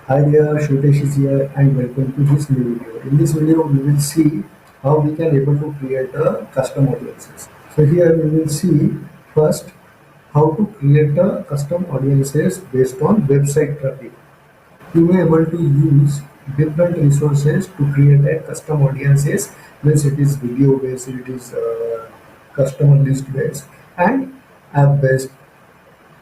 Hi there, Shrutesh is here and welcome to this new video. In this video, we will see how we can able to create a custom audiences. So here we will see first how to create a custom audiences based on website traffic. You may able to use different resources to create a custom audiences. Means it is video based, it is customer list based, and app based.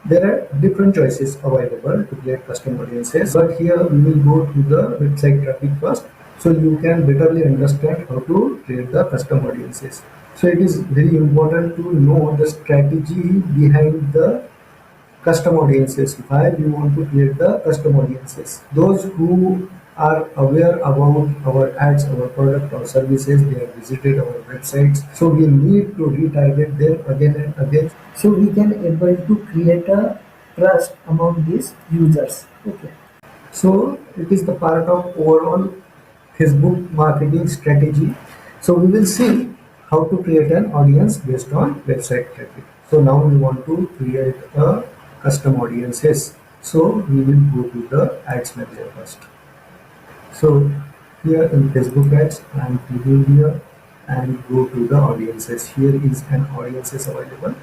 There are different choices available to create custom audiences, but here we will go to the website traffic first, so you can betterly understand how to create the custom audiences. So it is very important to know the strategy behind the custom audiences. Why we want to create the custom audiences? Those who are aware about our ads, our product or services, they have visited our websites. So we need to retarget them again and again. So we can able to create a trust among these users. Okay. So it is the part of overall Facebook marketing strategy. So we will see how to create an audience based on website traffic. So now we want to create a custom audiences. So we will go to the ads manager first. So here in Facebook ads, I am clicking here and go to the audiences. Here is an audiences available.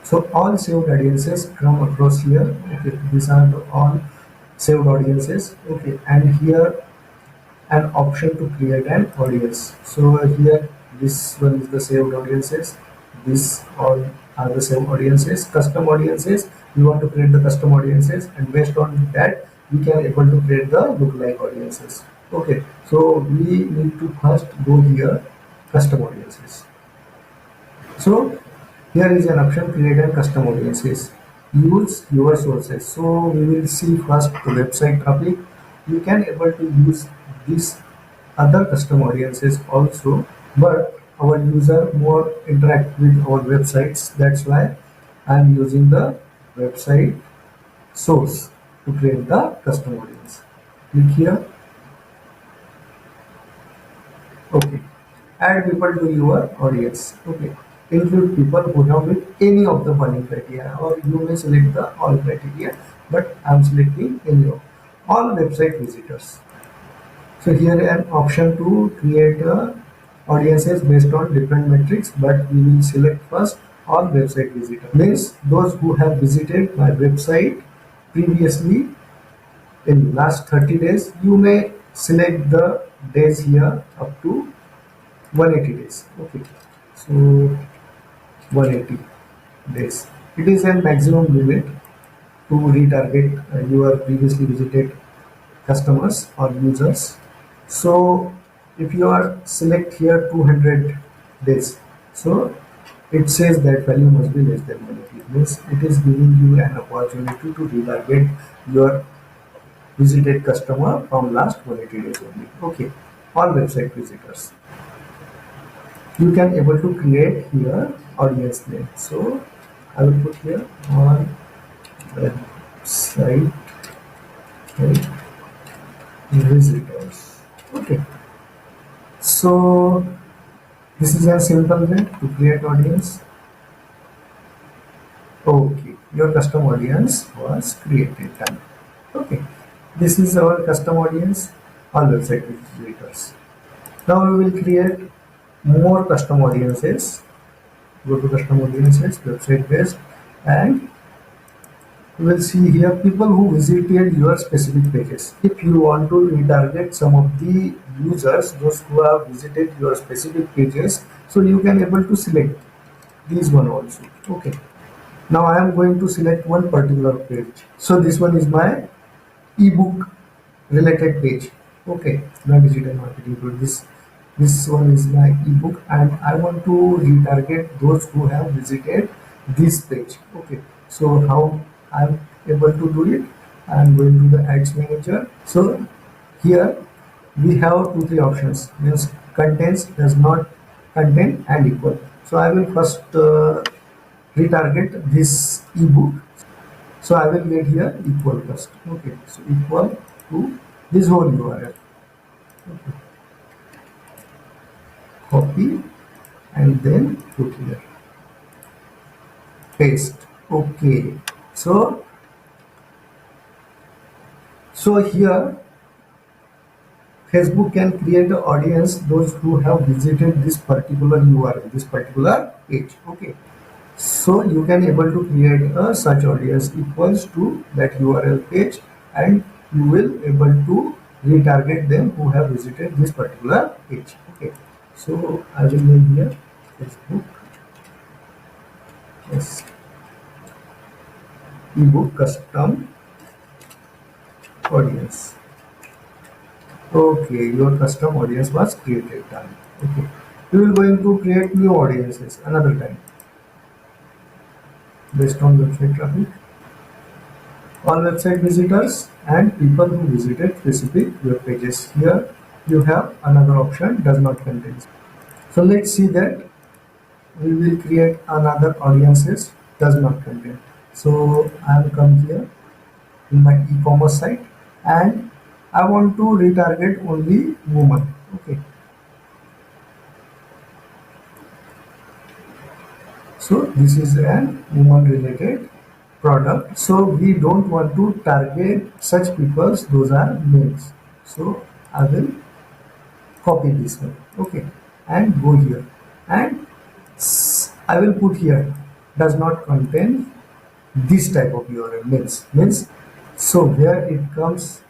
So all saved audiences come across here. Okay, these are the all saved audiences. Okay, and here an option to create an audience. So here this one is the saved audiences. This all are the saved audiences. Custom audiences. We want to create the custom audiences, and based on that we can able to create the lookalike audiences. Okay, so we need to first go here custom audiences. So here is an option create a custom audiences. Use your sources. So we will see first the website traffic. You can able to use these other custom audiences also, but our user more interact with our websites. That's why I am using the website source to create the custom audience. Click here. Okay. Add people to your audience. Okay. Include people who have met any of the following criteria, or you may select the all criteria, but I'm selecting any of all website visitors. So here an option to create audiences based on different metrics, but we will select first all website visitors. Means those who have visited my website previously in last 30 days. You may select the days here up to 180 days. Okay, so 180 days. It is a maximum limit to retarget your previously visited customers or users. So if you are select here 200 days, so it says that value must be less than 180. Means it is giving you an opportunity to retarget your visited customer from last 180 days only. Okay, all website visitors. You can able to create here audience name. So I will put here on website, right, visitors. Okay, so this is a simple way to create audience. Okay, your custom audience was created, done. Okay, this is our custom audience, all website visitors. Now we will create more custom audiences. Go to custom audiences, website based, and you will see here people who visited your specific pages. If you want to retarget some of the users, those who have visited your specific pages, so you can able to select these one also. Okay, now I am going to select one particular page. So this one is my ebook related page. Okay, my digital marketing tool. This one is my ebook, and I want to retarget those who have visited this page. Okay, so how I'm able to do it? I'm going to the ads manager. So here we have two three options. Means contains, does not contain, and equal. So I will first retarget this ebook. So I will get here equal first. Okay, so equal to this whole URL. Okay. Copy and then put here. Paste. Okay. So So here Facebook can create an audience those who have visited this particular URL, this particular page. Okay. So you can able to create a such audience equals to that URL page, and you will able to retarget them who have visited this particular page. Okay. So I will name here Facebook, yes, ebook custom audience. Okay, your custom audience was created. Done. Okay. You will going to create new audiences another time based on website traffic. All website visitors and people who visited specific web pages. Here you have another option does not contain. So let's see that we will create another audiences does not contain. So I will come here in my e-commerce site and I want to retarget only women. Okay. So this is an woman related product. So we don't want to target such peoples, those are males. So I will copy this one. Okay. And go here. And I will put here does not contain this type of URL means so where it comes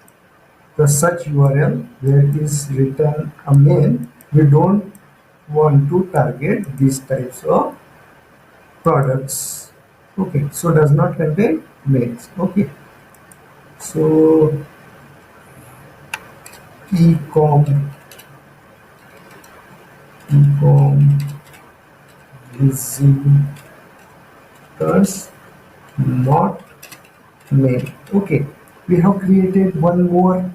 the such URL where is written a male, we don't want to target these types of products. Okay, so does not contain males. Okay, so ecom ecom visitors not male. Okay, we have created one more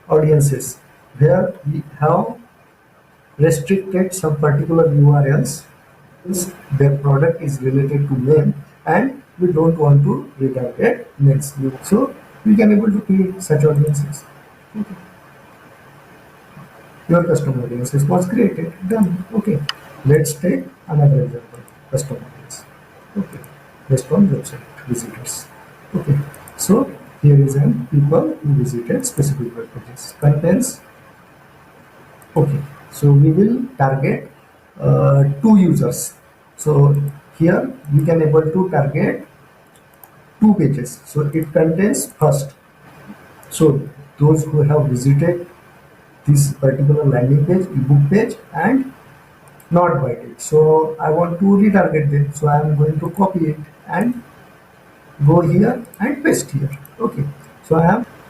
audiences where we have restricted some particular URLs. Their product is related to men and we don't want to retarget males. So we can able to create such audiences. Okay. Your custom audiences was created. Done. Okay. Let's take another example. Custom audience. Okay. Based on website visitors. Okay. So here is an people who visited specific web pages. Contains. Okay. So we will target two users. So here we can able to target two pages. So it contains first. So those who have visited this particular landing page, ebook page, and not bought it. So I want to retarget them. So I am going to copy it and go here and paste here. Okay.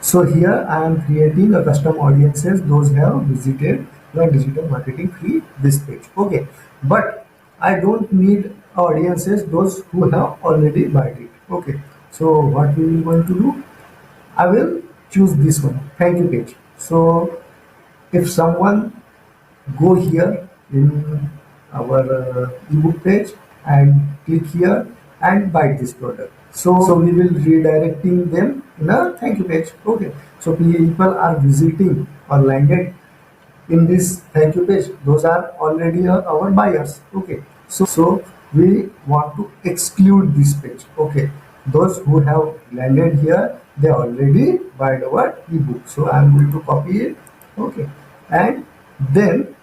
So here I am creating a custom audiences. Those have visited my digital marketing free this page. Okay. But I don't need audiences those who have already bought it. Okay. So what we will going to do? I will choose this one. Thank you page. So if someone go here in our ebook page and click here and buy this product. So we will redirecting them in a thank you page. Okay. So people are visiting or landed in this thank you page. Those are already our buyers. Okay. So we want to exclude this page. Okay. Those who have landed here, they already buy our ebook. So I am going to copy it. Okay. And then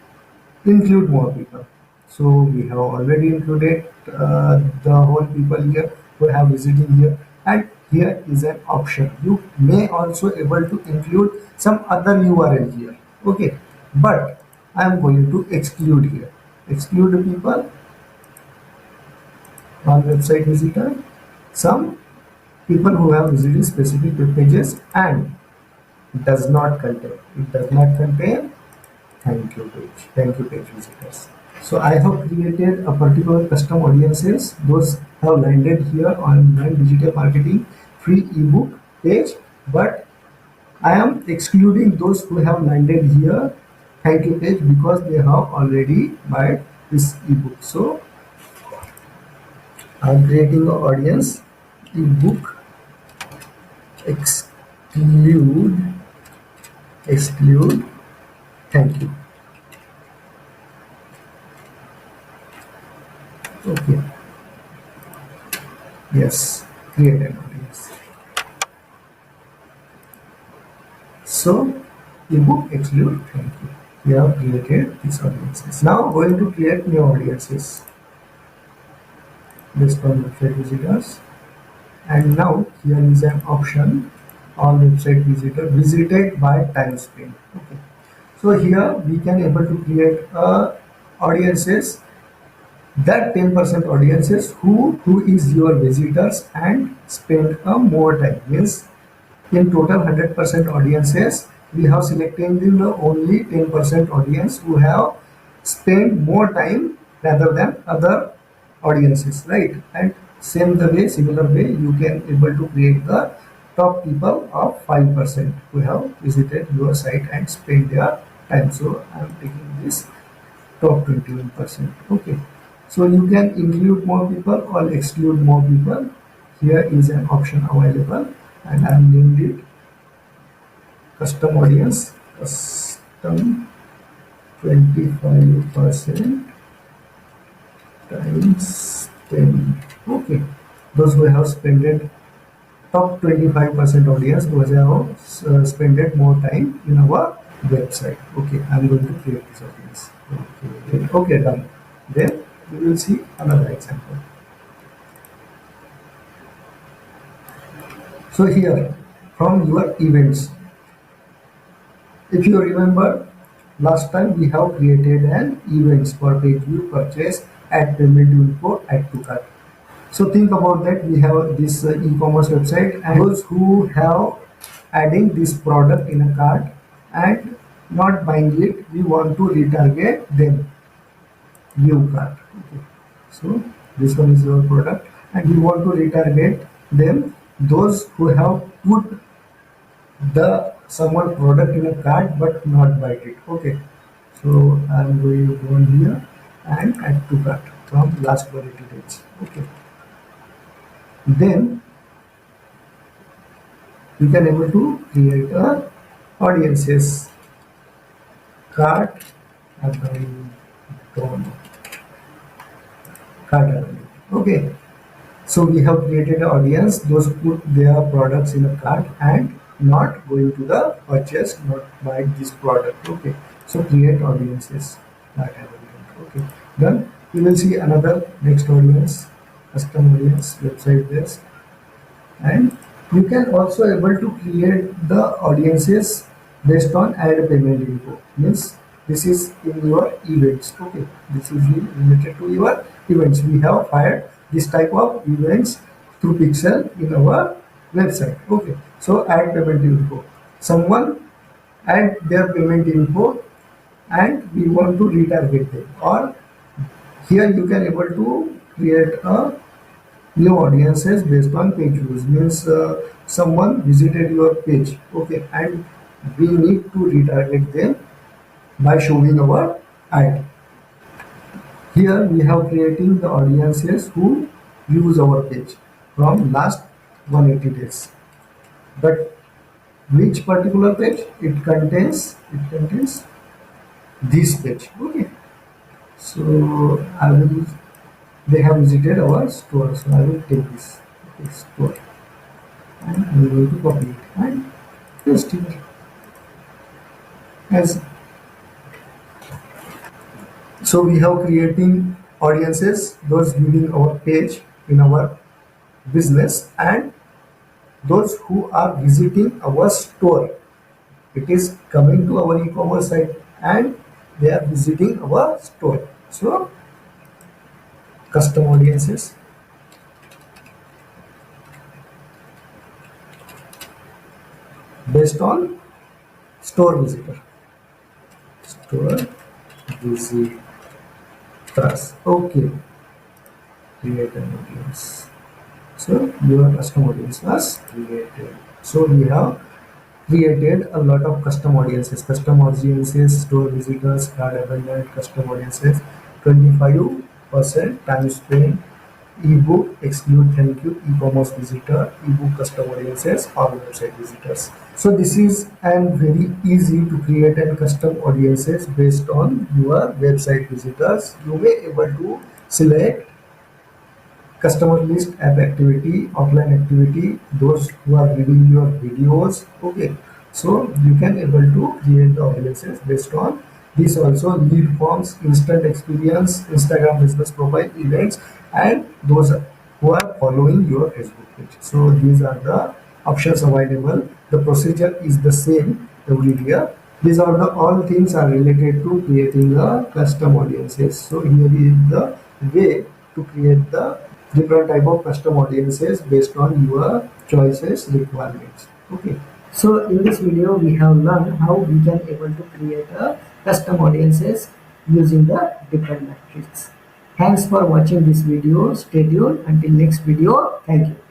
include more people. So we have already included the whole people here who have visiting here, and here is an option. You may also able to include some other URL here. Okay, but I am going to exclude here. Exclude the people on website visitor, some people who have visited specific web pages and does not contain. It does not contain thank you page visitors. So I have created a particular custom audiences. Those have landed here on my digital marketing free ebook page, but I am excluding those who have landed here thank you page because they have already bought this ebook. So I am creating an audience ebook exclude thank you. Okay. Yes. Create an audience. So ebook exclude thank you. We have created these audiences. Now going to create new audiences based on website visitors. And now here is an option on website visitor visited by time spent. Okay. So here we can able to create audiences, that 10% audiences who is your visitors and spend a more time, means in total 100% audiences we have selected the only 10% audience who have spent more time rather than other audiences, right? And similar way you can able to create the top people of 5% who have visited your site and spent their time. So I am taking this top 21%. Okay, so you can include more people or exclude more people. Here is an option available and I have named it custom audience, custom 25% times 10. Okay, those who have spent it, top 25% audience who have spent more time in our website. Okay, I'm going to create this audience. Okay, done. Then we will see another example. So here from your events, if you remember, last time we have created an events for page view, purchase, add payment info, add to cart. So think about that. We have this e-commerce website, and those who have adding this product in a cart and not buying it, we want to retarget them. View cart. Okay. So this one is your product, and we want to retarget them. Those who have put the someone product in a cart but not buy it. Okay, so I'm going to go on here and add to cart from last 20 days. Okay, then you can able to create a audiences cart abandoned cart abandoned. Okay, so we have created an audience, those put their products in a cart and not going to the purchase, not buy this product. Okay, so create audiences that have been. Okay, done. You will see another next audience, custom audience, website based, and you can also able to create the audiences based on add payment info. Means this is in your events. Okay, this is related to your events. We have hired this type of events through Pixel in our website. Okay, so add payment info. Someone add their payment info and we want to retarget them. Or here you can able to create a new audiences based on page views. Means someone visited your page. Okay, and we need to retarget them by showing our ad. Here we have creating the audiences who use our page from last 180 days. But which particular page? It contains this page. Okay. So I will they have visited our store. So I will take this store and I will go to copy it and paste here. As so we have creating audiences, those viewing our page in our business and those who are visiting our store. It is coming to our e-commerce site and they are visiting our store. So custom audiences based on store visitor. Store visitors. Okay. Create an audience. So your custom audience was created. So we have created a lot of custom audiences, store visitors, card abandoned, custom audiences, 25% time spent, ebook, exclude thank you, e-commerce visitor, ebook custom audiences, or website visitors. So this is and very easy to create and custom audiences based on your website visitors. You may able to select customer list, app activity, offline activity, those who are reading your videos. Okay, So you can able to create the audiences based on this also lead forms, instant experience, Instagram business profile, events, and those who are following your Facebook page. So these are the options available. The procedure is the same every year. These are the all things are related to creating a custom audiences. So here is the way to create the different type of custom audiences based on your choices requirements. Okay. So in this video we have learned how we can able to create a custom audiences using the different metrics. Thanks for watching this video. Stay tuned until next video. Thank you.